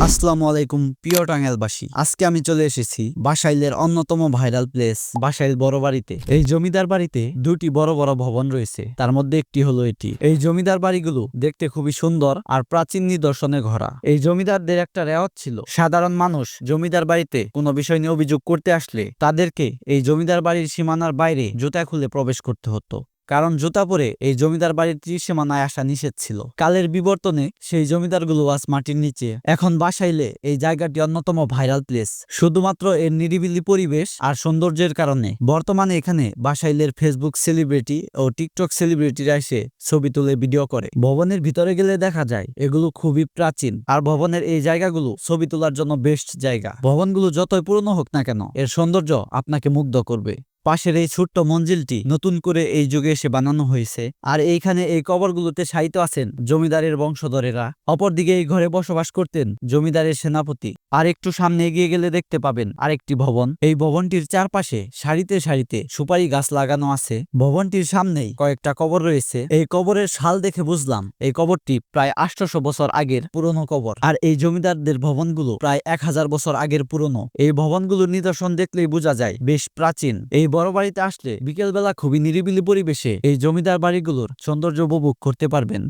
আসসালামু আলাইকুম প্রিয় টাঙ্গাইলবাসী। আজকে আমি চলে এসেছি বাসাইলের অন্যতম ভাইরাল প্লেস বাসাইল বড় বাড়িতে। এই জমিদার বাড়িতে দুটি বড় বড় ভবন রয়েছে, তার মধ্যে একটি হলো এটি। এই জমিদার বাড়িগুলো দেখতে খুবই সুন্দর আর প্রাচীন নিদর্শনে ভরা। এই জমিদারদের একটা রেওয়াজ ছিল, সাধারণ মানুষ জমিদার বাড়িতে কোনো বিষয় নিয়ে অভিযোগ করতে আসলে তাদেরকে এই জমিদার বাড়ির সীমানার বাইরে জুতা খুলে প্রবেশ করতে হতো, কারণ জুতা পরে এই জমিদার বাড়ির ত্রিসীমানায় আসা নিষেধ ছিল। কালের বিবর্তনে সেই জমিদারগুলো আজ মাটির নিচে। এখন বাসাইলে এই জায়গাটি অন্যতম ভাইরাল প্লেস, শুধুমাত্র এর নিরিবিলি পরিবেশ আর সৌন্দর্যের কারণে। বর্তমানে এখানে বাসাইলের ফেসবুক সেলিব্রিটি ও টিকটক সেলিব্রিটিরা এসে ছবি তুলে ভিডিও করে। ভবনের ভিতরে গেলে দেখা যায় এগুলো খুবই প্রাচীন, আর ভবনের এই জায়গাগুলো ছবি তোলার জন্য বেস্ট জায়গা। ভবনগুলো যতই পুরনো হোক না কেন, এর সৌন্দর্য আপনাকে মুগ্ধ করবে। পাশের এই ছোট্ট মঞ্জিলটি নতুন করে এই যুগে এসে বানানো হয়েছে, আর এইখানে এই কবরগুলোতে শায়িত আছেন জমিদারের বংশধরেরা। অপরদিকে এই ঘরে বসবাস করতেন জমিদারের সেনাপতি। আর একটু সামনে এগিয়ে গেলে দেখতে পাবেন আরেকটি ভবন। এই ভবনটির চারপাশে সারিতে সারিতে সুপারি গাছ লাগানো আছে। ভবনটির সামনেই কয়েকটা কবর রয়েছে। এই কবরের সাল দেখে বুঝলাম এই কবরটি প্রায় 800 বছর আগের পুরনো কবর, আর এই জমিদারদের ভবনগুলো প্রায় 1000 বছর আগের পুরনো। এই ভবনগুলোর নিদর্শন দেখলেই বোঝা যায় বেশ প্রাচীন। এই বড় বাড়িতে আসলে বিকেলবেলা খুবই নিরিবিলি পরিবেশে এই জমিদার বাড়িগুলোর সৌন্দর্য উপভোগ করতে পারবেন।